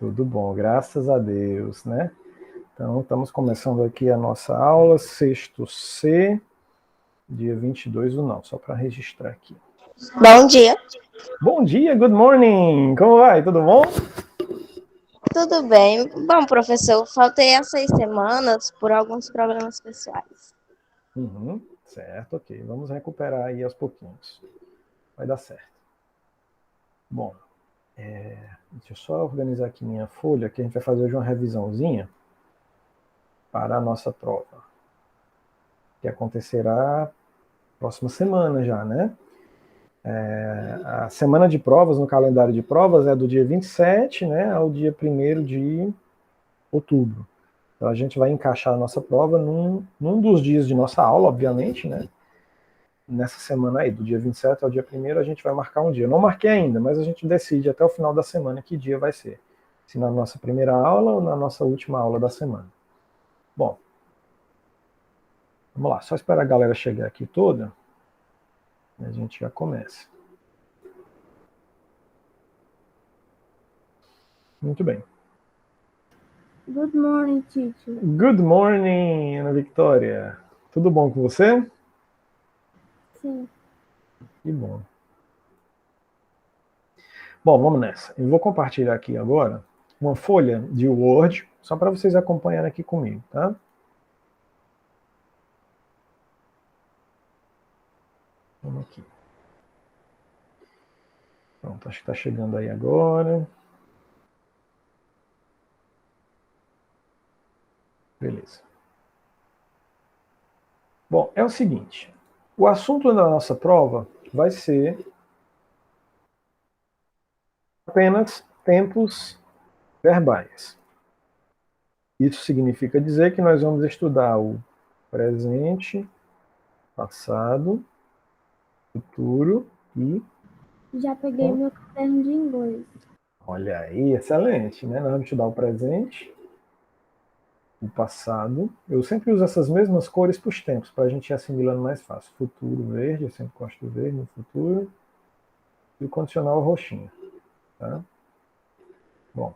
Tudo bom, graças a Deus, né? Então, estamos começando aqui a nossa aula, sexto C, dia 22 do não, só para registrar aqui. Bom dia. Bom dia, good morning! Como vai? Tudo bom? Tudo bem? Bom, professor, eu faltei há 6 semanas por alguns problemas pessoais. Certo, ok. Vamos recuperar aí aos pouquinhos. Vai dar certo. Bom, deixa eu só organizar aqui minha folha, que a gente vai fazer hoje uma revisãozinha para a nossa prova, que acontecerá próxima semana já, né? A semana de provas, no calendário de provas, é do dia 27, né, ao dia 1º de outubro. Então a gente vai encaixar a nossa prova num dos dias de nossa aula, obviamente, né? Nessa semana aí, do dia 27 ao dia 1º, a gente vai marcar um dia. Eu não marquei ainda, mas a gente decide até o final da semana que dia vai ser. Se na nossa primeira aula ou na nossa última aula da semana. Bom, vamos lá. Só esperar a galera chegar aqui toda, e a gente já começa. Muito bem. Good morning, teacher. Good morning, Ana Victoria. Tudo bom com você? Sim. Que bom. Bom, vamos nessa. Eu vou compartilhar aqui agora uma folha de Word, só para vocês acompanharem aqui comigo, tá? Vamos aqui. Pronto, acho que está chegando aí agora. Beleza. Bom, é o seguinte. O assunto da nossa prova vai ser apenas tempos verbais. Isso significa dizer que nós vamos estudar o presente, passado, futuro e... Já peguei meu caderno de inglês. Olha aí, excelente, né? Nós vamos estudar o presente, o passado. Eu sempre uso essas mesmas cores para os tempos, para a gente ir assimilando mais fácil. Futuro, verde, eu sempre gosto do verde no futuro. E o condicional roxinho. Tá? Bom,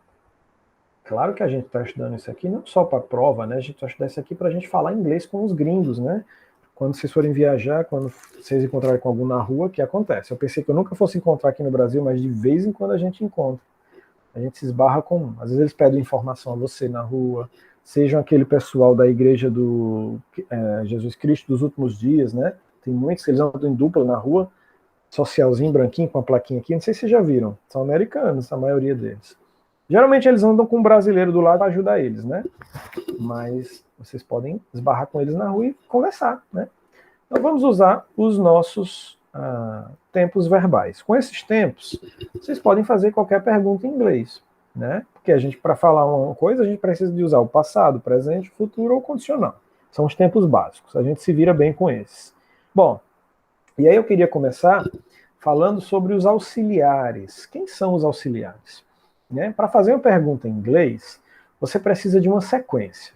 claro que a gente está estudando isso aqui não só para a prova, né? A gente vai estudar isso aqui para a gente falar inglês com os gringos, né? Quando vocês forem viajar, quando vocês encontrarem com algum na rua, o que acontece? Eu pensei que eu nunca fosse encontrar aqui no Brasil, mas de vez em quando a gente encontra. A gente se esbarra com... Às vezes eles pedem informação a você na rua, sejam aquele pessoal da igreja do Jesus Cristo dos últimos dias, né? Tem muitos que eles andam em dupla na rua, socialzinho, branquinho, com a plaquinha aqui, não sei se vocês já viram, são americanos, a maioria deles. Geralmente eles andam com um brasileiro do lado para ajudar eles, né? Mas vocês podem esbarrar com eles na rua e conversar, né? Então vamos usar os nossos tempos verbais. Com esses tempos, vocês podem fazer qualquer pergunta em inglês, né? Porque a gente, para falar uma coisa, a gente precisa de usar o passado, o presente, o futuro ou o condicional. São os tempos básicos, a gente se vira bem com esses. Bom, e aí eu queria começar falando sobre os auxiliares. Quem são os auxiliares? Né? Para fazer uma pergunta em inglês, você precisa de uma sequência.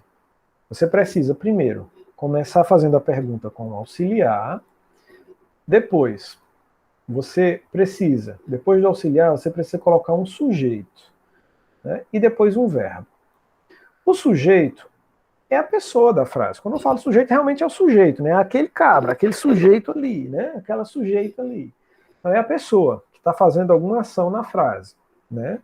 Você precisa, primeiro, começar fazendo a pergunta com o auxiliar. Depois, depois do auxiliar, você precisa colocar um sujeito. Né? E depois um verbo. O sujeito é a pessoa da frase. Quando eu falo sujeito, realmente é o sujeito, né? Aquele cabra, aquele sujeito ali, né? Aquela sujeita ali. Então é a pessoa que está fazendo alguma ação na frase, né?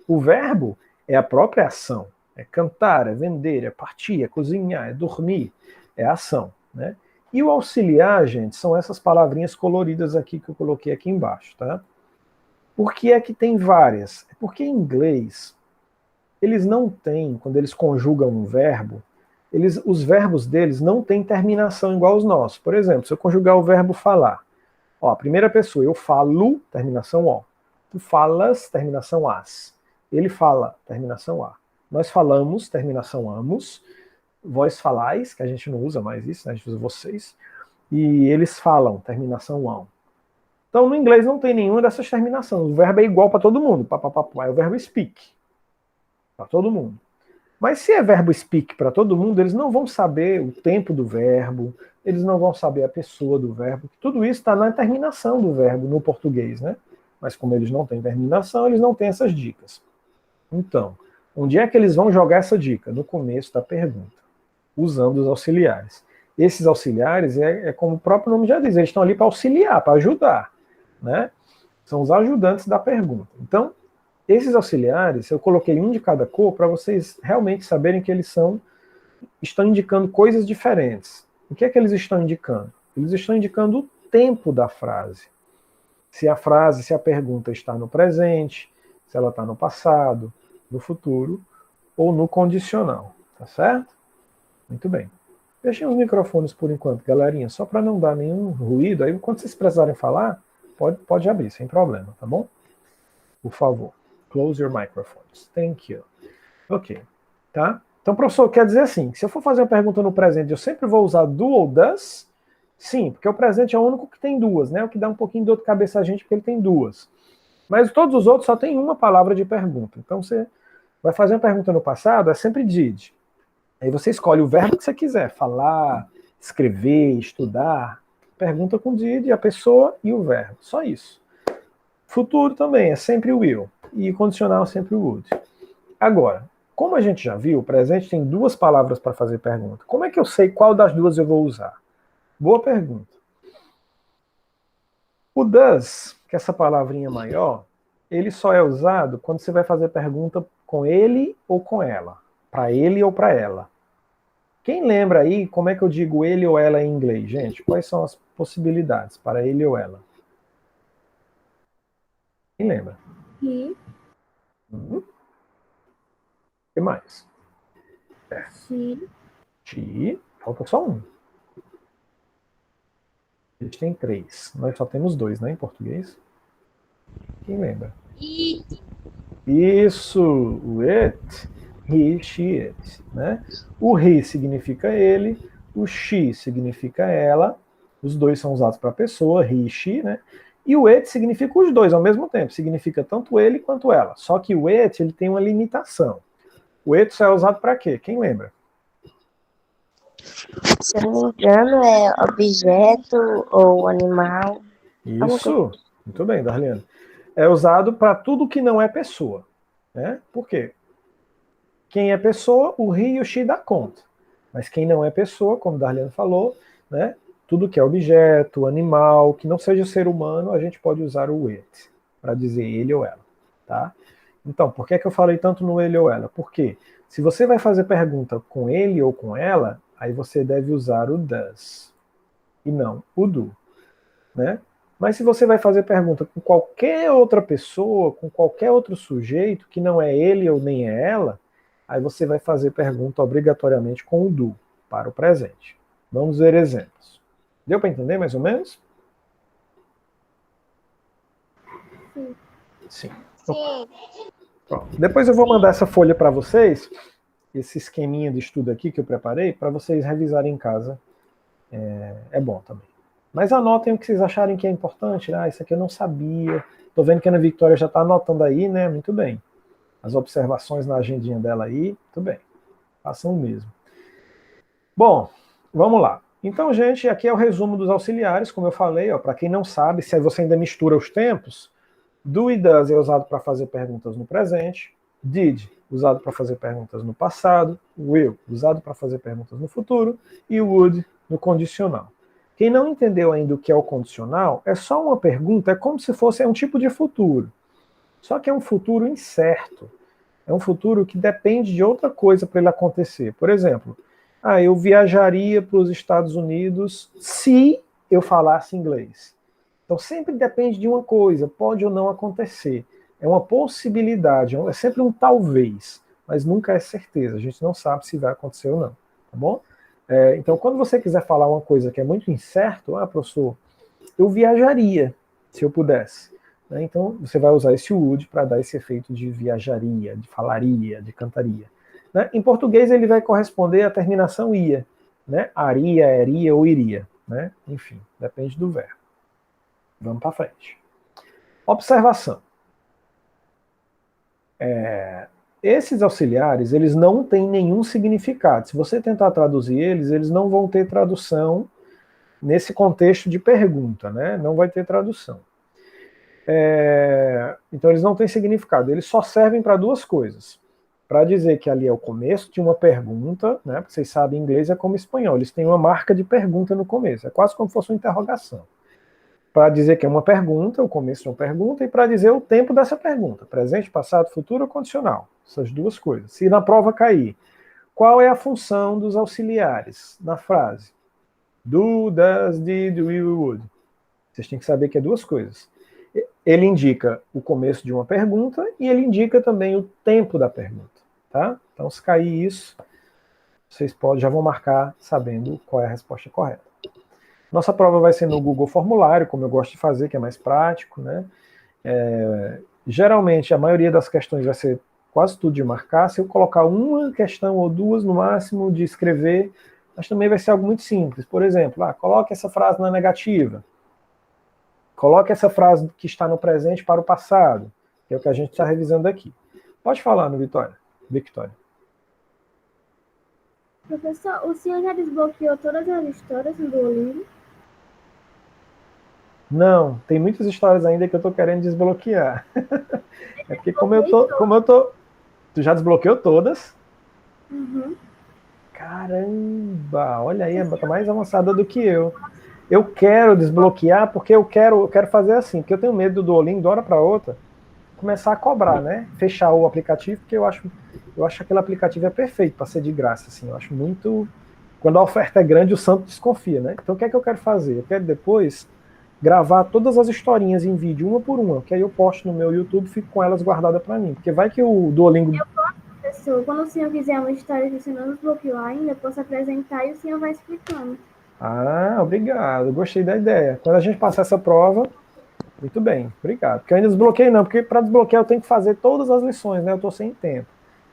O verbo é a própria ação. É cantar, é vender, é partir, é cozinhar, é dormir. É a ação, né? E o auxiliar, gente, são essas palavrinhas coloridas aqui que eu coloquei aqui embaixo, tá? Por que é que tem várias? É porque em inglês eles não têm, quando eles conjugam um verbo, os verbos deles não têm terminação igual aos nossos. Por exemplo, se eu conjugar o verbo falar, ó, a primeira pessoa, eu falo, terminação O. Tu falas, terminação as. Ele fala, terminação A. Nós falamos, terminação amos. Vós falais, que a gente não usa mais isso, né? A gente usa vocês. E eles falam, terminação ão. Então, no inglês não tem nenhuma dessas terminações. O verbo é igual para todo mundo. É o verbo speak. Para todo mundo. Mas se é verbo speak para todo mundo, eles não vão saber o tempo do verbo, eles não vão saber a pessoa do verbo. Tudo isso está na terminação do verbo no português, né? Mas como eles não têm terminação, eles não têm essas dicas. Então, onde é que eles vão jogar essa dica? No começo da pergunta, usando os auxiliares. Esses auxiliares, como o próprio nome já diz, eles estão ali para auxiliar, para ajudar, né? São os ajudantes da pergunta. Então, esses auxiliares, eu coloquei um de cada cor para vocês realmente saberem que eles estão indicando coisas diferentes. O que é que eles estão indicando? Eles estão indicando o tempo da frase. Se a pergunta está no presente, se ela está no passado, no futuro ou no condicional. Tá certo? Muito bem. Fechem os microfones por enquanto, galerinha, só para não dar nenhum ruído. Aí, quando vocês precisarem falar, pode abrir, sem problema, tá bom? Por favor. Close your microphones. Thank you. Ok. Tá? Então, professor, quer dizer assim, se eu for fazer uma pergunta no presente, eu sempre vou usar do ou das? Sim, porque o presente é o único que tem duas, né? O que dá um pouquinho de dor de cabeça a gente, porque ele tem duas. Mas todos os outros só tem uma palavra de pergunta. Então, você vai fazer uma pergunta no passado, é sempre did. Aí você escolhe o verbo que você quiser, falar, escrever, estudar. Pergunta com did, a pessoa e o verbo. Só isso. Futuro também é sempre will. E condicional é sempre would. Agora, como a gente já viu, o presente tem duas palavras para fazer pergunta. Como é que eu sei qual das duas eu vou usar? Boa pergunta. O does, que é essa palavrinha maior, ele só é usado quando você vai fazer pergunta com ele ou com ela. Para ele ou para ela. Quem lembra aí como é que eu digo ele ou ela em inglês, gente? Quais são as possibilidades para ele ou ela? Quem lembra? He, O que mais? she, Falta só um. A gente tem três. Nós só temos dois, né, em português? Quem lembra? Isso, o it, he, she, it, né? O he significa ele, o she significa ela, os dois são usados para pessoa, he e she, né? E o it significa os dois ao mesmo tempo, significa tanto ele quanto ela. Só que o it, ele tem uma limitação. O it só é usado para quê? Quem lembra? Se eu não me engano, é objeto ou animal. Isso, muito bem, Darliane. É usado para tudo que não é pessoa. Né? Por quê? Quem é pessoa, o he e o she dá conta. Mas quem não é pessoa, como Darliane falou, né? Tudo que é objeto, animal, que não seja ser humano, a gente pode usar o it para dizer ele ou ela. Tá? Então, por que é que eu falei tanto no ele ou ela? Porque se você vai fazer pergunta com ele ou com ela, aí você deve usar o does e não o do. Né? Mas se você vai fazer pergunta com qualquer outra pessoa, com qualquer outro sujeito, que não é ele ou nem é ela, aí você vai fazer pergunta obrigatoriamente com o do, para o presente. Vamos ver exemplos. Deu para entender mais ou menos? Sim. Sim. Pronto. Depois eu vou mandar essa folha para vocês, esse esqueminha de estudo aqui que eu preparei, para vocês revisarem em casa. É bom também. Mas anotem o que vocês acharem que é importante. Ah, isso aqui eu não sabia. Tô vendo que a Ana Victoria já está anotando aí, né? Muito bem. As observações na agendinha dela aí, muito bem. Façam o mesmo. Bom, vamos lá. Então, gente, aqui é o resumo dos auxiliares, como eu falei, para quem não sabe, se você ainda mistura os tempos, do e does é usado para fazer perguntas no presente, did, usado para fazer perguntas no passado, will, usado para fazer perguntas no futuro, e would, no condicional. Quem não entendeu ainda o que é o condicional, é só uma pergunta, é como se fosse um tipo de futuro. Só que é um futuro incerto. É um futuro que depende de outra coisa para ele acontecer. Por exemplo, eu viajaria para os Estados Unidos se eu falasse inglês. Então sempre depende de uma coisa, pode ou não acontecer. É uma possibilidade, é sempre um talvez, mas nunca é certeza. A gente não sabe se vai acontecer ou não, tá bom? Então, quando você quiser falar uma coisa que é muito incerto, professor, eu viajaria, se eu pudesse. Né? Então, você vai usar esse would para dar esse efeito de viajaria, de falaria, de cantaria. Né? Em português, ele vai corresponder à terminação ia. Né? Aria, eria ou iria. Né? Enfim, depende do verbo. Vamos para frente. Observação. Esses auxiliares, eles não têm nenhum significado. Se você tentar traduzir eles não vão ter tradução nesse contexto de pergunta, né? Não vai ter tradução. Então eles não têm significado, eles só servem para duas coisas. Para dizer que ali é o começo de uma pergunta, né? Porque vocês sabem, inglês é como espanhol, eles têm uma marca de pergunta no começo, é quase como se fosse uma interrogação. Para dizer que é uma pergunta, o começo de uma pergunta, e para dizer o tempo dessa pergunta, presente, passado, futuro ou condicional. Essas duas coisas. Se na prova cair, qual é a função dos auxiliares na frase? Do, does, did, will, would. Vocês têm que saber que é duas coisas. Ele indica o começo de uma pergunta e ele indica também o tempo da pergunta. Tá? Então, se cair isso, vocês já vão marcar sabendo qual é a resposta correta. Nossa prova vai ser no Google Formulário, como eu gosto de fazer, que é mais prático, né? Geralmente, a maioria das questões vai ser quase tudo de marcar. Se eu colocar uma questão ou duas, no máximo, de escrever, mas também vai ser algo muito simples. Por exemplo, coloque essa frase na negativa. Coloque essa frase que está no presente para o passado, que é o que a gente está revisando aqui. Pode falar, Victoria. Professor, o senhor já desbloqueou todas as histórias no Duolingo? Não, tem muitas histórias ainda que eu estou querendo desbloquear. É porque como eu tô... Tu já desbloqueou todas? Uhum. Caramba, olha aí, tá mais avançada do que eu. Eu quero desbloquear porque eu quero fazer assim, porque eu tenho medo do Duolingo, de uma hora para outra, começar a cobrar, né? Fechar o aplicativo, porque eu acho que aquele aplicativo é perfeito para ser de graça, assim. Eu acho muito... Quando a oferta é grande, o santo desconfia, né? Então o que é que eu quero fazer? Eu quero depois gravar todas as historinhas em vídeo, uma por uma, que aí eu posto no meu YouTube e fico com elas guardadas para mim. Porque vai que o Duolingo... Professor, quando o senhor quiser uma história que o senhor não desbloqueou ainda, eu posso apresentar e o senhor vai explicando. Obrigado. Gostei da ideia. Quando a gente passar essa prova, muito bem, obrigado. Porque eu ainda desbloqueei não, porque para desbloquear eu tenho que fazer todas as lições, né? Eu estou sem tempo.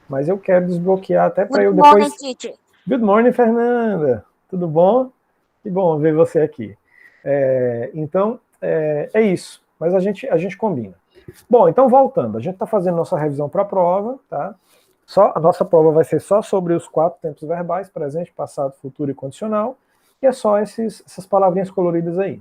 Mas eu quero desbloquear até para eu depois... Good morning, teacher. Good morning, Fernanda. Tudo bom? Que bom ver você aqui. Então, é isso. Mas a gente combina. Bom, então voltando. A gente está fazendo nossa revisão para a prova, tá? A nossa prova vai ser só sobre os 4 tempos verbais, presente, passado, futuro e condicional. E é só essas palavrinhas coloridas aí.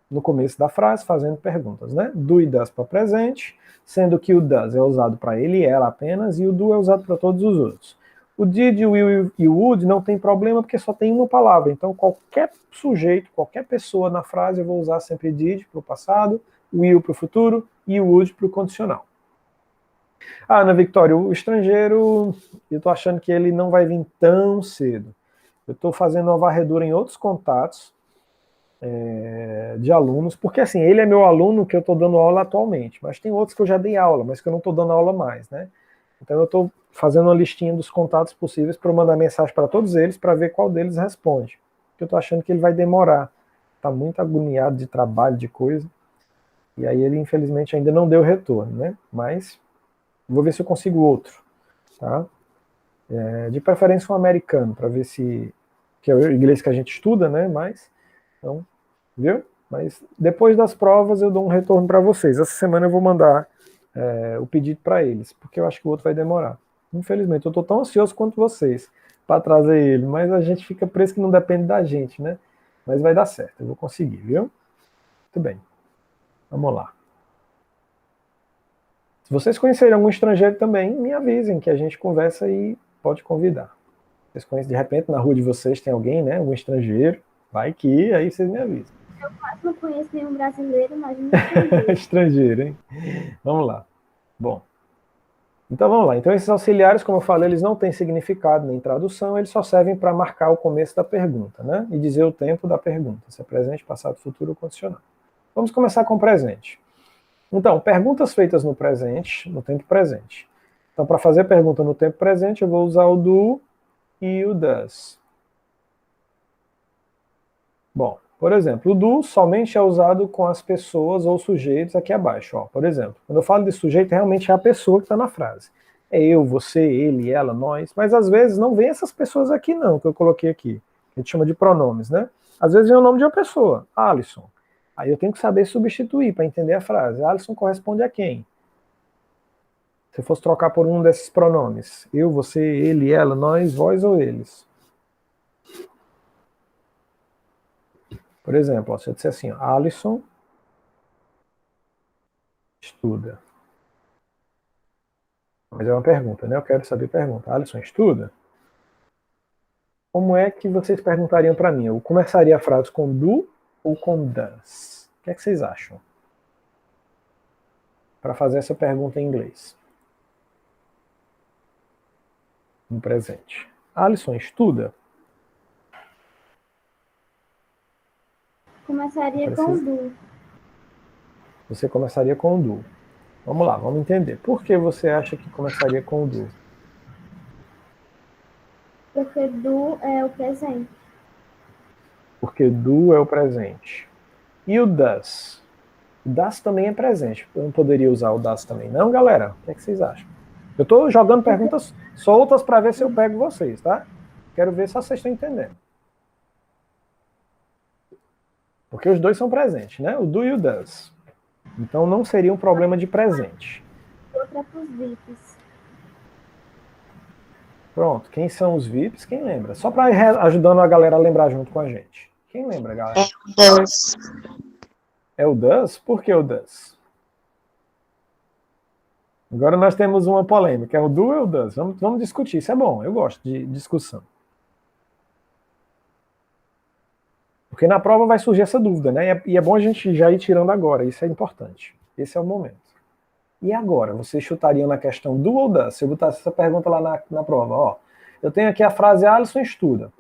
No começo da frase, fazendo perguntas, né? Do e does para presente, sendo que o does é usado para ele e ela apenas, e o do é usado para todos os outros. O did, o will e o would não tem problema porque só tem uma palavra. Então, qualquer sujeito, qualquer pessoa na frase, eu vou usar sempre did para o passado, will para o futuro e o would para o condicional. Ana Victoria, o estrangeiro, eu estou achando que ele não vai vir tão cedo. Eu estou fazendo uma varredura em outros contatos de alunos, porque assim, ele é meu aluno que eu estou dando aula atualmente, mas tem outros que eu já dei aula, mas que eu não estou dando aula mais, né? Então eu estou fazendo uma listinha dos contatos possíveis para eu mandar mensagem para todos eles para ver qual deles responde. Porque eu estou achando que ele vai demorar. Está muito agoniado de trabalho, de coisa. E aí ele, infelizmente, ainda não deu retorno, né? Mas vou ver se eu consigo outro, tá? De preferência um americano, para ver se... que é o inglês que a gente estuda, né? Mas, então, viu? Mas depois das provas eu dou um retorno para vocês. Essa semana eu vou mandar o pedido para eles, porque eu acho que o outro vai demorar. Infelizmente, eu estou tão ansioso quanto vocês para trazer ele, mas a gente fica preso que não depende da gente, né? Mas vai dar certo, eu vou conseguir, viu? Muito bem. Vamos lá. Se vocês conhecerem algum estrangeiro também, me avisem que a gente conversa e pode convidar. Vocês conhecem, de repente, na rua de vocês tem alguém, né? Um estrangeiro. Vai que aí vocês me avisam. Eu quase não conheço nenhum brasileiro, mas não estrangeiro. Estrangeiro, hein? Vamos lá. Bom. Então vamos lá. Então esses auxiliares, como eu falei, eles não têm significado nem tradução, eles só servem para marcar o começo da pergunta, né? E dizer o tempo da pergunta, se é presente, passado, futuro ou condicional. Vamos começar com o presente. Então, perguntas feitas no presente, no tempo presente. Então, para fazer pergunta no tempo presente, eu vou usar o do e o does. Bom, por exemplo, o do somente é usado com as pessoas ou sujeitos aqui abaixo. Ó. Por exemplo, quando eu falo de sujeito, realmente é a pessoa que está na frase. É eu, você, ele, ela, nós. Mas às vezes não vem essas pessoas aqui não, que eu coloquei aqui. A gente chama de pronomes, né? Às vezes vem o nome de uma pessoa, Alisson. Aí eu tenho que saber substituir para entender a frase. Alisson corresponde a quem? Se eu fosse trocar por um desses pronomes. Eu, você, ele, ela, nós, vós ou eles. Por exemplo, ó, se eu disser assim, ó, Alisson Estuda. Mas é uma pergunta, né? Eu quero saber pergunta. Alisson, estuda? Como é que vocês perguntariam para mim? Eu começaria a frase com do ou com does? O que é que vocês acham? Para fazer essa pergunta em inglês. No presente. Alisson, estuda? Começaria com do. Você começaria com o do. Vamos lá, vamos entender. Por que você acha que começaria com o do? Porque do é o presente. Porque do é o presente. E o does? O does também é presente. Eu não poderia usar o does também, não, galera? O que é que vocês acham? Eu estou jogando perguntas soltas para ver se eu pego vocês, tá? Quero ver se vocês estão entendendo. Porque os dois são presentes, né? O do e o does. Então não seria um problema de presente. Outra para os VIPs. Pronto. Quem são os VIPs? Quem lembra? Só para ir ajudando a galera a lembrar junto com a gente. Quem lembra, galera? Does. É o does? Por que o does? Agora nós temos uma polêmica. É o do ou o does? Vamos discutir. Isso é bom. Eu gosto de discussão. Porque na prova vai surgir essa dúvida, né? E é bom a gente já ir tirando agora. Isso é importante. Esse é o momento. E agora? Vocês chutariam na questão do ou does? Se eu botasse essa pergunta lá na prova, ó. Eu tenho aqui a frase Alisson estuda.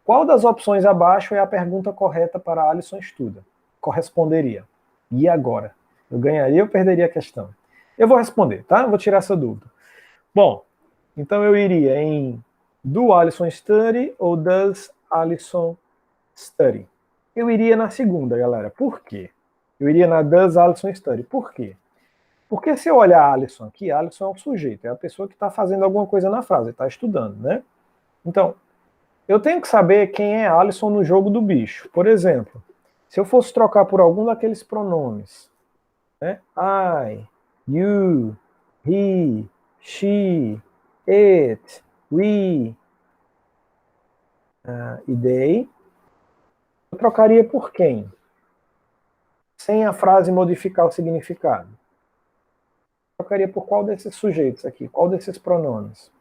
Qual das opções abaixo é a pergunta correta para Alisson estuda? Corresponderia. E agora? Eu ganharia ou perderia a questão? Eu vou responder, tá? Vou tirar essa dúvida. Bom, então eu iria em do Alisson study ou does Alisson study? Eu iria na segunda, galera. Por quê? Eu iria na does Alisson study. Por quê? Porque se eu olhar Alisson aqui, Alisson é o sujeito, é a pessoa que está fazendo alguma coisa na frase, está estudando, né? Então, eu tenho que saber quem é Alisson no jogo do bicho. Por exemplo, se eu fosse trocar por algum daqueles pronomes, né? I, you, he, she, it, we e they, eu trocaria por quem? Sem a frase modificar o significado. Eu trocaria por qual desses sujeitos aqui? Qual desses pronomes?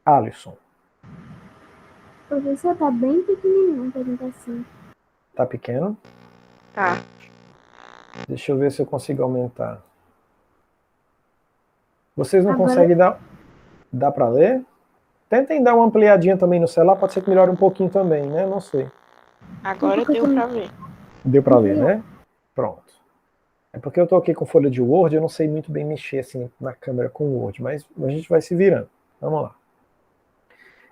Alisson. O professor tá bem pequenininho, pergunta assim. Tá pequeno? Tá. Deixa eu ver se eu consigo aumentar. Vocês não Agora- conseguem dar... Dá para ler? Tentem dar uma ampliadinha também no celular, pode ser que melhore um pouquinho também, né? Não sei. Agora deu pra ver. Deu para ler, né? Pronto. É porque eu tô aqui com folha de Word, eu não sei muito bem mexer assim na câmera com o Word, mas a gente vai se virando. Vamos lá.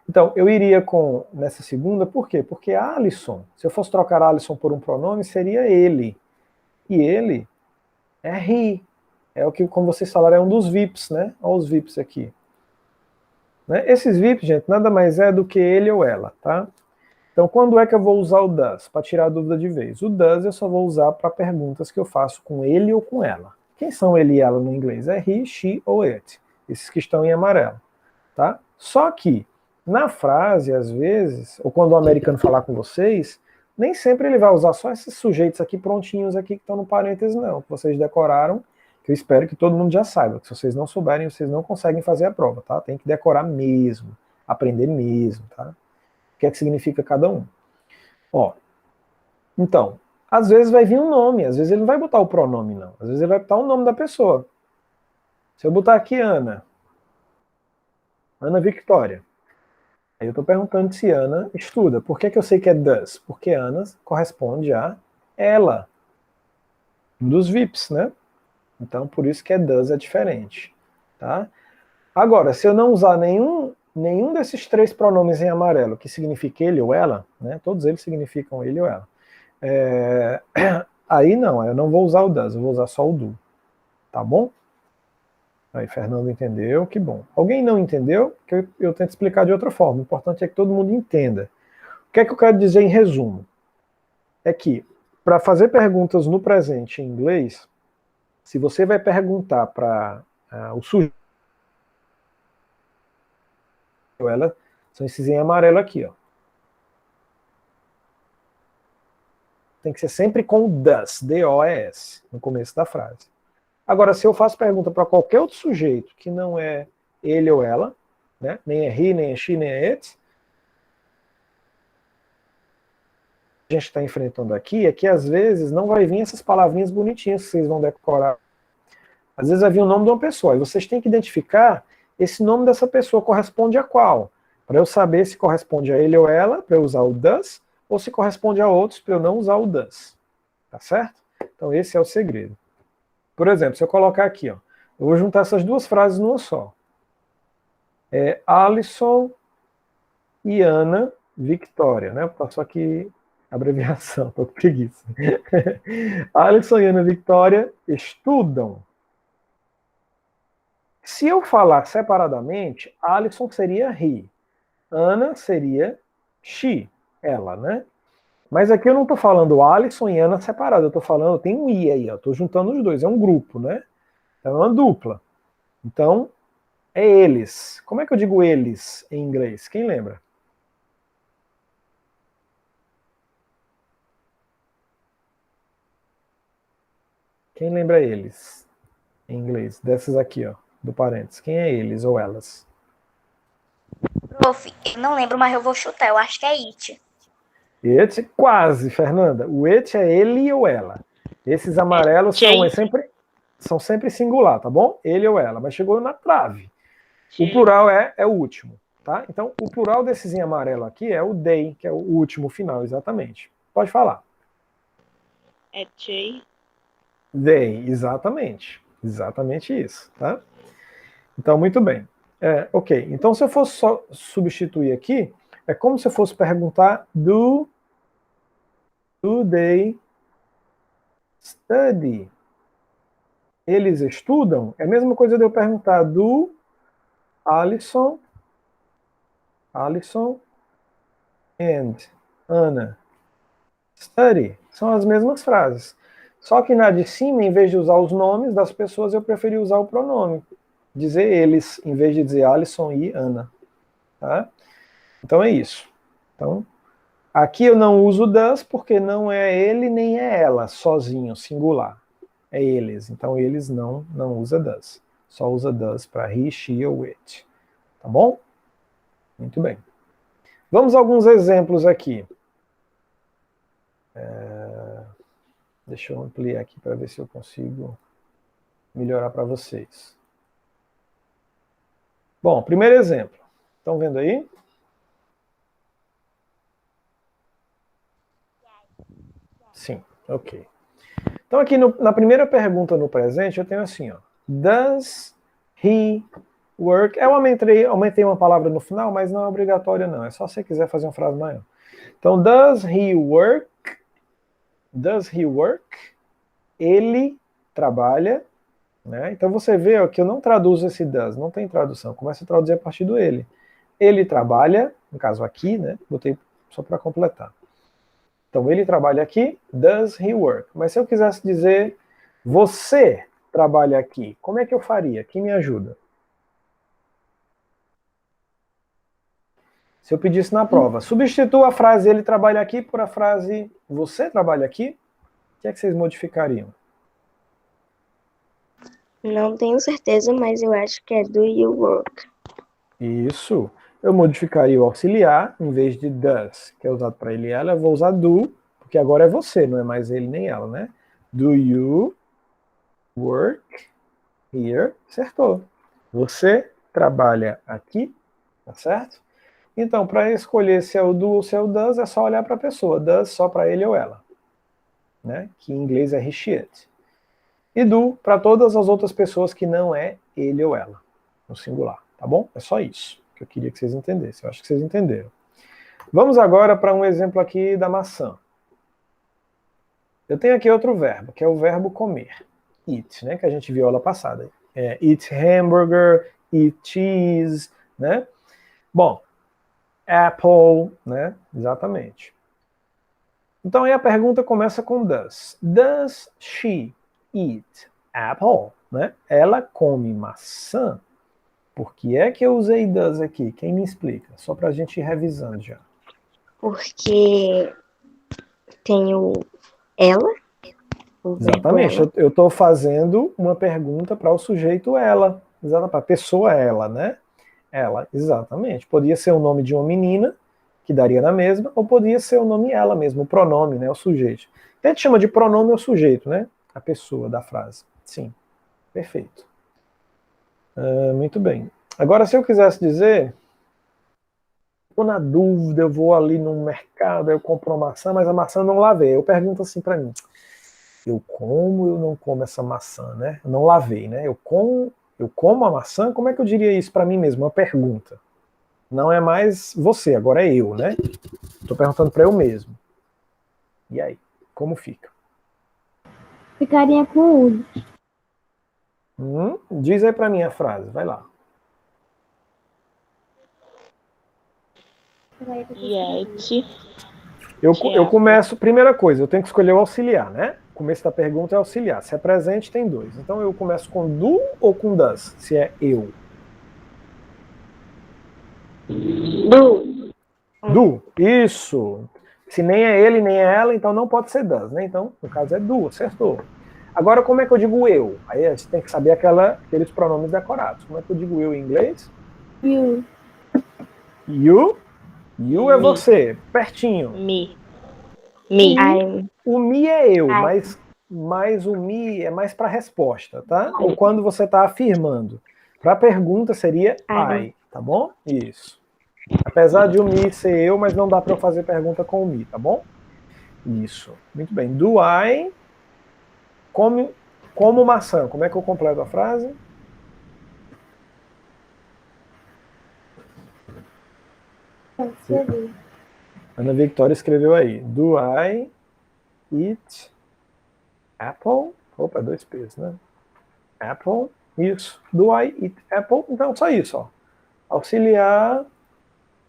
Então, eu iria nessa segunda, por quê? Porque Alisson, se eu fosse trocar Alisson por um pronome, seria ele. E ele é he. É o que, como vocês falaram, é um dos VIPs, né? Olha os VIPs aqui. Né? Esses VIPs, gente, nada mais é do que ele ou ela, tá? Então, quando é que eu vou usar o does? Para tirar a dúvida de vez. O does eu só vou usar para perguntas que eu faço com ele ou com ela. Quem são ele e ela no inglês? É he, she ou it. Esses que estão em amarelo, tá? Só que, na frase, às vezes, ou quando o americano falar com vocês, nem sempre ele vai usar só esses sujeitos aqui prontinhos aqui que estão no parênteses, não. Que vocês decoraram, que eu espero que todo mundo já saiba. Que se vocês não souberem, vocês não conseguem fazer a prova, tá? Tem que decorar mesmo, aprender mesmo, tá? O que é que significa cada um. Ó, então, às vezes vai vir um nome, às vezes ele não vai botar o pronome, não. Às vezes ele vai botar o nome da pessoa. Se eu botar aqui Ana Victória, aí eu estou perguntando se Ana estuda. Por que eu sei que é does? Porque Ana corresponde a ela, um dos VIPs, né? Então, por isso que é does é diferente, tá? Agora, se eu não usar nenhum desses três pronomes em amarelo, que significa ele ou ela, né? Todos eles significam ele ou ela. Aí não, eu não vou usar o does, eu vou usar só o do. Tá bom? Aí, Fernando entendeu, que bom. Alguém não entendeu? Que eu tento explicar de outra forma. O importante é que todo mundo entenda. O que é que eu quero dizer em resumo? É que, para fazer perguntas no presente em inglês, se você vai perguntar para o sujeito, ela, são esses em amarelo aqui, ó. Tem que ser sempre com does, D-O-E-S, no começo da frase. Agora, se eu faço pergunta para qualquer outro sujeito que não é ele ou ela, né? Nem é he, nem é she, nem é it, a gente está enfrentando aqui é que às vezes não vai vir essas palavrinhas bonitinhas que vocês vão decorar. Às vezes vai vir o nome de uma pessoa, e vocês têm que identificar esse nome dessa pessoa corresponde a qual. Para eu saber se corresponde a ele ou ela, para eu usar o does, ou se corresponde a outros, para eu não usar o does. Tá certo? Então esse é o segredo. Por exemplo, se eu colocar aqui, ó, eu vou juntar essas duas frases numa só. Alisson e Ana Victoria, né? Passou aqui a abreviação, tô com preguiça. Alisson e Ana Victoria estudam. Se eu falar separadamente, Alisson seria he, Ana seria she, ela, né? Mas aqui eu não estou falando Alisson e Ana separado, eu estou falando, tem um i aí, estou juntando os dois, é um grupo, né? É uma dupla. Então, é eles. Como é que eu digo eles em inglês? Quem lembra? Quem lembra eles em inglês? Dessas aqui, ó, do parênteses. Quem é eles ou elas? Prof, eu não lembro, mas eu vou chutar. Eu acho que é it. It, quase, Fernanda. O it é ele ou ela. Esses amarelos são sempre singular, tá bom? Ele ou ela. Mas chegou na trave. O plural é o último, tá? Então, o plural desses em amarelo aqui é o they, que é o último final, exatamente. Pode falar. É they. They, exatamente. Exatamente isso, tá? Então, muito bem. Ok, então se eu fosse só substituir aqui, é como se eu fosse perguntar do they study? Eles estudam? É a mesma coisa de eu perguntar do Alisson and Ana study. São as mesmas frases. Só que na de cima, em vez de usar os nomes das pessoas, eu preferi usar o pronome. Dizer eles, em vez de dizer Alisson e Ana. Tá? Então é isso. Então, aqui eu não uso does porque não é ele nem é ela, sozinho, singular. É eles. Então eles não usa does. Só usa does para he, she ou it. Tá bom? Muito bem. Vamos a alguns exemplos aqui. Deixa eu ampliar aqui para ver se eu consigo melhorar para vocês. Bom, primeiro exemplo. Estão vendo aí? Sim, ok. Então aqui na primeira pergunta no presente eu tenho assim, ó. Does he work? Eu aumentei uma palavra no final, mas não é obrigatório não. É só se você quiser fazer uma frase maior. Então, does he work? Does he work? Ele trabalha, né? Então você vê ó, que eu não traduzo esse does, não tem tradução. Começo a traduzir a partir do ele. Ele trabalha, no caso aqui, né? Botei só para completar. Então ele trabalha aqui, does he work? Mas se eu quisesse dizer você trabalha aqui, como é que eu faria? Quem me ajuda? Se eu pedisse na prova, substitua a frase ele trabalha aqui por a frase você trabalha aqui, o que é que vocês modificariam? Não tenho certeza, mas eu acho que é do you work. Isso. Eu modificaria o auxiliar, em vez de does, que é usado para ele e ela, eu vou usar do, porque agora é você, não é mais ele nem ela, né? Do you work here? Acertou. Você trabalha aqui, tá certo? Então, para escolher se é o do ou se é o does, é só olhar para a pessoa. Does só para ele ou ela, né? Que em inglês é he, she, it. E do para todas as outras pessoas que não é ele ou ela, no singular, tá bom? É só isso que eu queria que vocês entendessem. Eu acho que vocês entenderam. Vamos agora para um exemplo aqui da maçã. Eu tenho aqui outro verbo, que é o verbo comer. Eat, né? Que a gente viu aula passada. Eat hamburger, eat cheese, né? Bom, apple, né? Exatamente. Então aí a pergunta começa com does. Does she eat apple? Né? Ela come maçã? Por que é que eu usei does aqui? Quem me explica? Só para a gente ir revisando já. Porque tem o ela, Exatamente. Eu estou fazendo uma pergunta para o sujeito ela. Exatamente. Para a pessoa ela, né? Ela, exatamente. Podia ser o nome de uma menina, que daria na mesma, ou podia ser o nome ela mesmo, o pronome, né? O sujeito. A gente chama de pronome o sujeito, né? A pessoa da frase. Sim. Perfeito. Muito bem. Agora, se eu quisesse dizer, estou na dúvida, eu vou ali no mercado, eu compro uma maçã, mas a maçã eu não lavei. Eu pergunto assim para mim, eu como ou eu não como essa maçã, né? Eu não lavei, né? Eu como a maçã? Como é que eu diria isso para mim mesmo? Uma pergunta. Não é mais você, agora é eu, né? Estou perguntando para eu mesmo. E aí, como fica? Ficaria com U. Diz aí para mim a frase, vai lá. Yet. Eu começo, primeira coisa, eu tenho que escolher o auxiliar, né? O começo da pergunta é auxiliar. Se é presente, tem dois. Então eu começo com do ou com das? Se é eu. Do. Isso. Se nem é ele, nem é ela, então não pode ser das, né? Então, no caso é do, acertou. Agora, como é que eu digo eu? Aí você tem que saber aqueles pronomes decorados. Como é que eu digo eu em inglês? You. You. You é Me. você, pertinho. Me. O me é eu, mas o me é mais para resposta, tá? Ou quando você está afirmando. Para pergunta seria I, tá bom? Isso. Apesar de o me ser eu, mas não dá para eu fazer pergunta com o me, tá bom? Isso. Muito bem. Do I como maçã? Como é que eu completo a frase? Escrevi. Ana Victoria escreveu aí. Do I eat apple? Opa, dois P's, né? Apple. Isso. Do I eat apple? Então, só isso, ó. Auxiliar,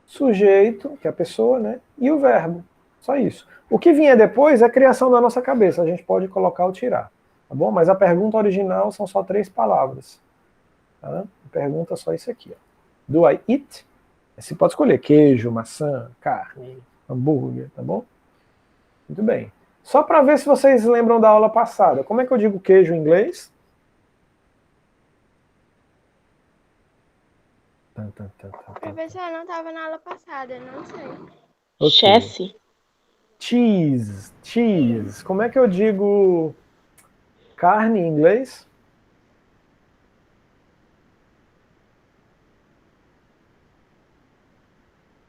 sujeito, que é a pessoa, né? E o verbo. Só isso. O que vier depois é criação da nossa cabeça. A gente pode colocar ou tirar. Tá bom? Mas a pergunta original são só 3 palavras. Tá? A pergunta é só isso aqui. Ó. Do I eat? Você pode escolher queijo, maçã, carne, hambúrguer, tá bom? Muito bem. Só para ver se vocês lembram da aula passada. Como é que eu digo queijo em inglês? Professor, eu não estava na aula passada, eu não sei. Okay. Chefe. Cheese. Como é que eu digo carne em inglês?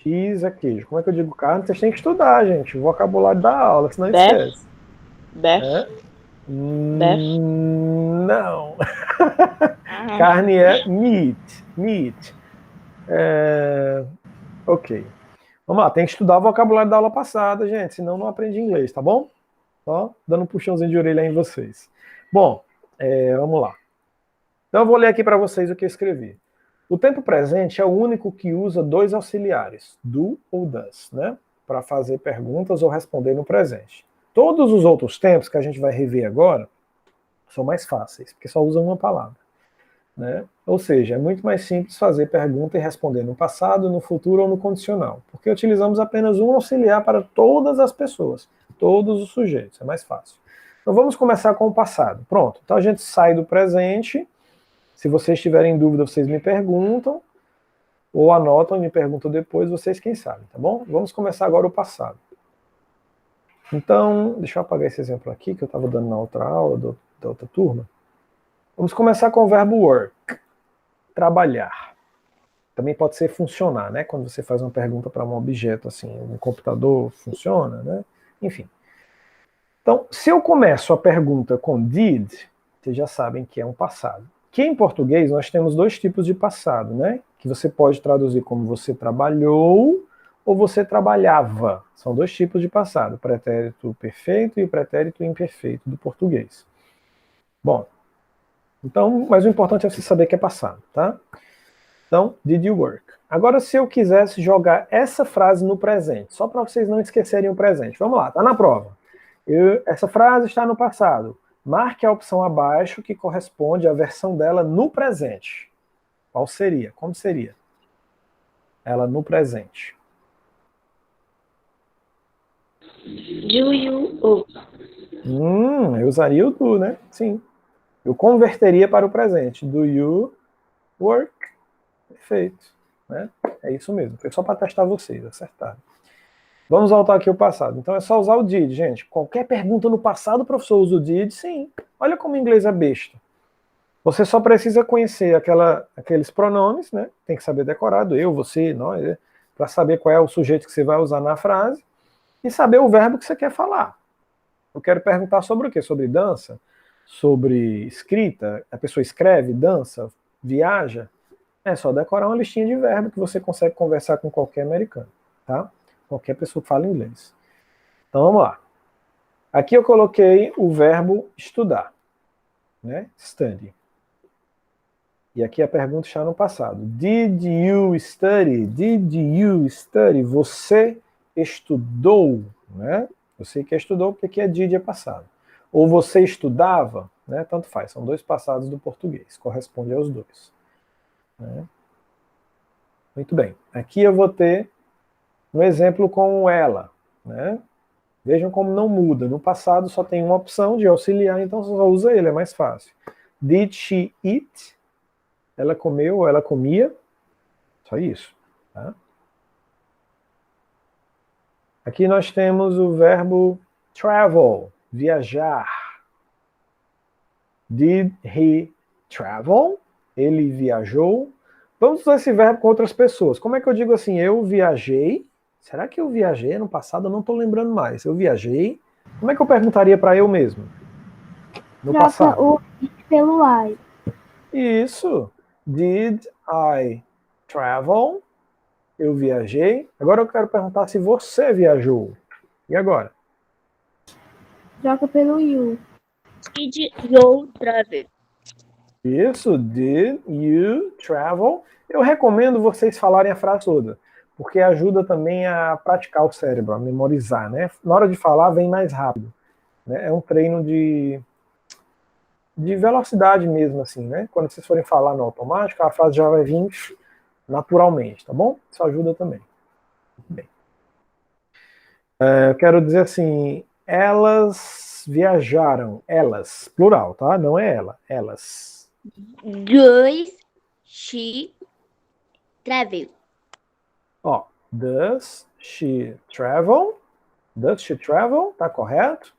Cheese é queijo. Como é que eu digo carne? Vocês têm que estudar, gente. O vocabulário da aula, senão esquece. Beef. Não. Carne é meat. Ok. Vamos lá, tem que estudar o vocabulário da aula passada, gente, senão não aprende inglês, tá bom? Só dando um puxãozinho de orelha aí em vocês. Bom, vamos lá. Então eu vou ler aqui para vocês o que eu escrevi. O tempo presente é o único que usa 2 auxiliares, do ou does, né? Para fazer perguntas ou responder no presente. Todos os outros tempos que a gente vai rever agora são mais fáceis, porque só usam uma palavra. Né? Ou seja, é muito mais simples fazer pergunta e responder no passado, no futuro ou no condicional, porque utilizamos apenas um auxiliar para todas as pessoas, todos os sujeitos, é mais fácil. Então vamos começar com o passado. Pronto, então a gente sai do presente. Se vocês tiverem dúvida, vocês me perguntam, ou anotam e me perguntam depois, vocês quem sabe, tá bom? Vamos começar agora o passado. Então, deixa eu apagar esse exemplo aqui, que eu estava dando na outra aula, da outra turma. Vamos começar com o verbo work, trabalhar. Também pode ser funcionar, né? Quando você faz uma pergunta para um objeto, assim, um computador funciona, né? Enfim. Então, se eu começo a pergunta com did, vocês já sabem que é um passado. Que em português nós temos 2 tipos de passado, né? Que você pode traduzir como você trabalhou ou você trabalhava. São 2 tipos de passado, o pretérito perfeito e o pretérito imperfeito do português. Bom, então, mas o importante é você saber que é passado, tá? Então, did you work? Agora, se eu quisesse jogar essa frase no presente, só para vocês não esquecerem o presente. Vamos lá, tá na prova. Essa frase está no passado. Marque a opção abaixo que corresponde à versão dela no presente. Qual seria? Como seria? Ela no presente. Do you work? Eu usaria o do, né? Sim. Eu converteria para o presente. Do you work? Perfeito. Né? É isso mesmo. Foi só para testar vocês, acertaram. Vamos voltar aqui ao passado. Então é só usar o did, gente. Qualquer pergunta no passado, o professor usa o did? Sim. Olha como o inglês é besta. Você só precisa conhecer aqueles pronomes, né? Tem que saber decorado, eu, você, nós, para saber qual é o sujeito que você vai usar na frase e saber o verbo que você quer falar. Eu quero perguntar sobre o quê? Sobre dança? Sobre escrita? A pessoa escreve, dança, viaja? É só decorar uma listinha de verbo que você consegue conversar com qualquer americano, tá? Qualquer pessoa que fala inglês. Então vamos lá. Aqui eu coloquei o verbo estudar, né? Study. E aqui a pergunta está no passado. Did you study? Did you study? Você estudou, né? Você que estudou, porque aqui é did é passado. Ou você estudava, né? Tanto faz, são dois passados do português, corresponde aos dois. Né? Muito bem. Aqui eu vou ter um exemplo com ela, né? Vejam como não muda. No passado só tem uma opção de auxiliar, então você só usa ele, é mais fácil. Did she eat? Ela comeu ou ela comia? Só isso. Tá? Aqui nós temos o verbo travel, viajar. Did he travel? Ele viajou. Vamos usar esse verbo com outras pessoas. Como é que eu digo assim? Eu viajei. Será que eu viajei no passado? Eu não estou lembrando mais. Eu viajei. Como é que eu perguntaria para eu mesmo? No Troca passado. o it pelo I. Isso. Did I travel? Eu viajei. Agora eu quero perguntar se você viajou. E agora? Troca pelo you. Did you travel? Isso. Did you travel? Eu recomendo vocês falarem a frase toda, porque ajuda também a praticar o cérebro, a memorizar, né? Na hora de falar, vem mais rápido. Né? É um treino de velocidade mesmo, assim, né? Quando vocês forem falar no automático, a frase já vai vir naturalmente, tá bom? Isso ajuda também. Muito bem. Eu quero dizer assim, elas viajaram, elas, plural, tá? Não é ela, elas. Does she travel? Ó, does she travel? Does she travel? Tá correto?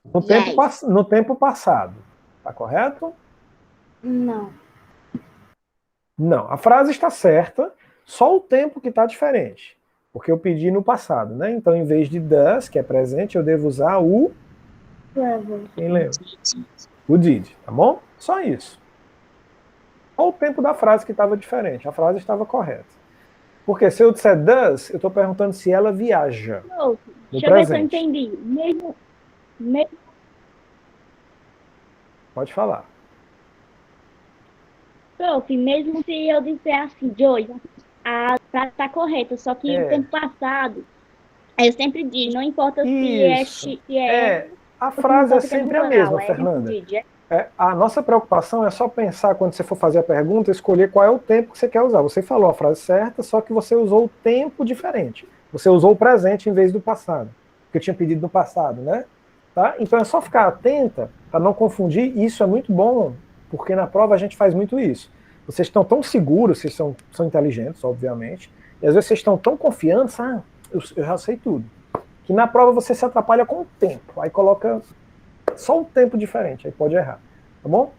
No tempo passado. Tá correto? Não. Não, a frase está certa, só o tempo que está diferente. Porque eu pedi no passado, né? Então, em vez de does, que é presente, eu devo usar o... Travel. Quem lembra? O did, tá bom? Só isso. Só o tempo da frase que estava diferente. A frase estava correta. Porque se eu disser does, eu estou perguntando se ela viaja. Não, No deixa eu ver se eu presente. entendi. Pode falar. Prof, mesmo se eu disser assim, Joy, a frase tá correta, só que o tempo passado, eu sempre digo, não importa Isso. se é A frase é importa que é no sempre a plural, mesma, é Fernanda. did, A nossa preocupação é só pensar, quando você for fazer a pergunta, escolher qual é o tempo que você quer usar. Você falou a frase certa, só que você usou o tempo diferente. Você usou o presente em vez do passado. Que eu tinha pedido no passado, né? Tá? Então é só ficar atenta para não confundir. Isso é muito bom, porque na prova a gente faz muito isso. Vocês estão tão seguros, vocês são inteligentes, obviamente, e às vezes vocês estão tão confiantes, eu já sei tudo. Que na prova você se atrapalha com o tempo. Aí coloca só um tempo diferente, aí pode errar, tá bom?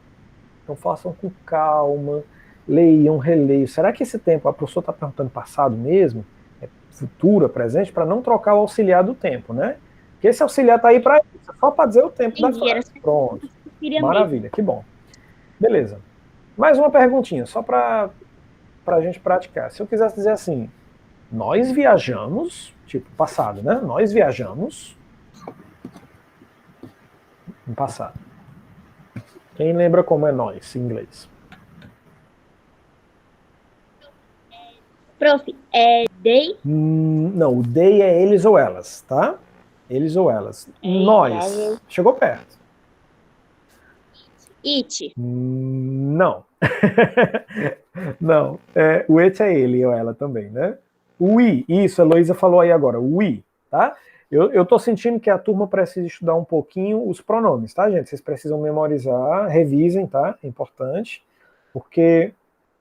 Então façam com calma, leiam, releiam. Será que esse tempo, a professora está perguntando passado mesmo? É futuro, é presente? Para não trocar o auxiliar do tempo, né? Porque esse auxiliar está aí para isso, só para dizer o tempo da frase. Pronto, maravilha, que bom. Beleza. Mais uma perguntinha, só para a gente praticar. Se eu quisesse dizer assim, nós viajamos, tipo passado, né? Nós viajamos no passado. Quem lembra como é nós em inglês? Prof, é they? Não, o they é eles ou elas, tá? Eles ou elas. Nós. Chegou perto. It. Não. Não. O it é ele ou ela também, né? We, isso, a Heloísa falou aí agora. We, tá? Eu tô sentindo que a turma precisa estudar um pouquinho os pronomes, tá, gente? Vocês precisam memorizar, revisem, tá? É importante, porque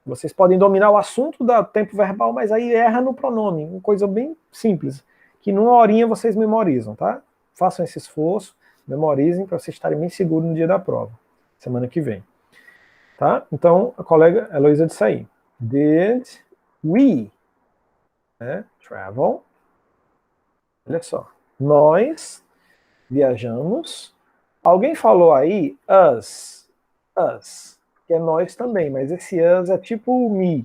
vocês podem dominar o assunto do tempo verbal, mas aí erra no pronome, uma coisa bem simples, que numa horinha vocês memorizam, tá? Façam esse esforço, memorizem para vocês estarem bem seguros no dia da prova, semana que vem. Tá? Então, a colega Heloísa disse aí. Did we, né, travel? Olha só. Nós viajamos. Alguém falou aí us, que é nós também, mas esse us é tipo me.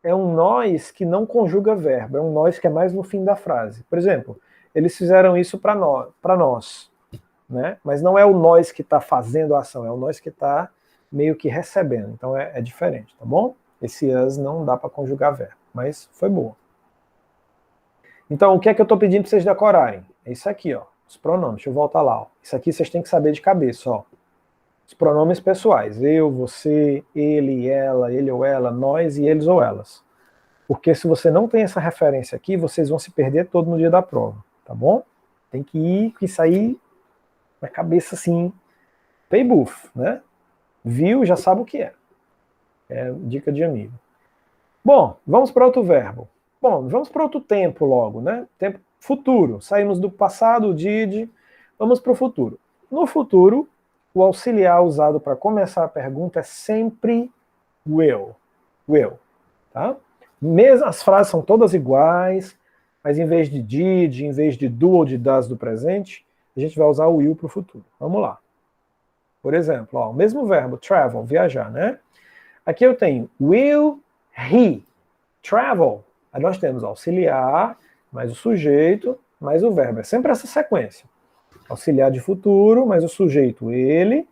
É um nós que não conjuga verbo, é um nós que é mais no fim da frase. Por exemplo, eles fizeram isso para nós, né? Mas não é o nós que está fazendo a ação, é o nós que está meio que recebendo. Então é diferente, tá bom? Esse us não dá para conjugar verbo, mas foi boa. Então, o que é que eu estou pedindo para vocês decorarem? É isso aqui, ó. Os pronomes. Deixa eu voltar lá, ó. Isso aqui vocês têm que saber de cabeça, ó. Os pronomes pessoais. Eu, você, ele, ela, ele ou ela, nós e eles ou elas. Porque se você não tem essa referência aqui, vocês vão se perder todo no dia da prova, tá bom? Tem que ir com isso aí na cabeça assim, pay buff, né? Viu, já sabe o que é. É dica de amigo. Bom, vamos para outro verbo. Bom, vamos para outro tempo logo, né? Tempo futuro. Saímos do passado, did, vamos para o futuro. No futuro, o auxiliar usado para começar a pergunta é sempre will. Will, tá? Mesmo as frases são todas iguais, mas em vez de did, em vez de do ou de does do presente, a gente vai usar o will para o futuro. Vamos lá. Por exemplo, ó, o mesmo verbo, travel, viajar, né? Aqui eu tenho will he travel. Aí nós temos auxiliar, mais o sujeito, mais o verbo. É sempre essa sequência. Auxiliar de futuro, mais o sujeito ele,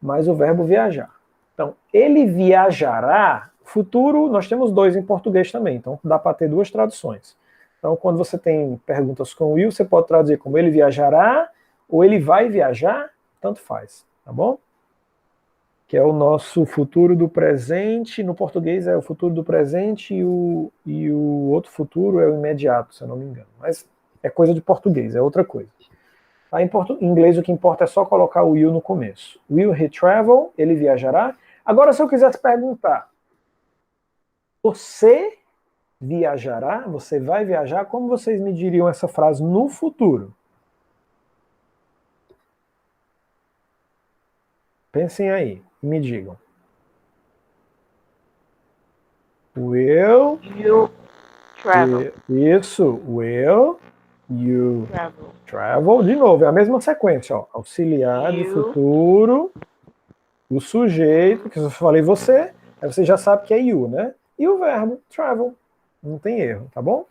mais o verbo viajar. Então, ele viajará. Futuro, nós temos dois em português também. Então, dá para ter duas traduções. Então, quando você tem perguntas com will, você pode traduzir como ele viajará, ou ele vai viajar, tanto faz. Tá bom? Que é o nosso futuro do presente. No português é o futuro do presente e o outro futuro é o imediato, se eu não me engano. Mas é coisa de português, é outra coisa. Tá? Em inglês o que importa é só colocar o will no começo. Will he travel? Ele viajará. Agora, se eu quisesse perguntar, você viajará? Você vai viajar? Como vocês me diriam essa frase no futuro? Pensem aí, me digam. Will You travel. Isso, will you travel. De novo, é a mesma sequência, ó. Auxiliar de futuro, o sujeito, que eu falei você, aí você já sabe que é you, né? E o verbo, travel. Não tem erro, tá bom?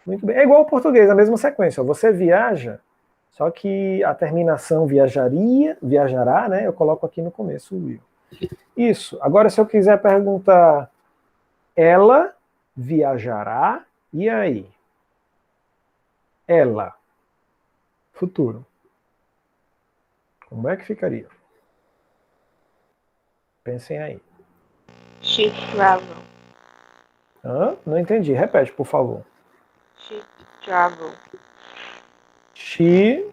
Muito bem. É igual ao português, a mesma sequência. Ó. Você viaja, só que a terminação viajará, né? Eu coloco aqui no começo o will. Isso. Agora, se eu quiser perguntar, ela viajará, e aí? Ela. Futuro. Como é que ficaria? Pensem aí. She travel. Hã? Não entendi. Repete, por favor. She travel. She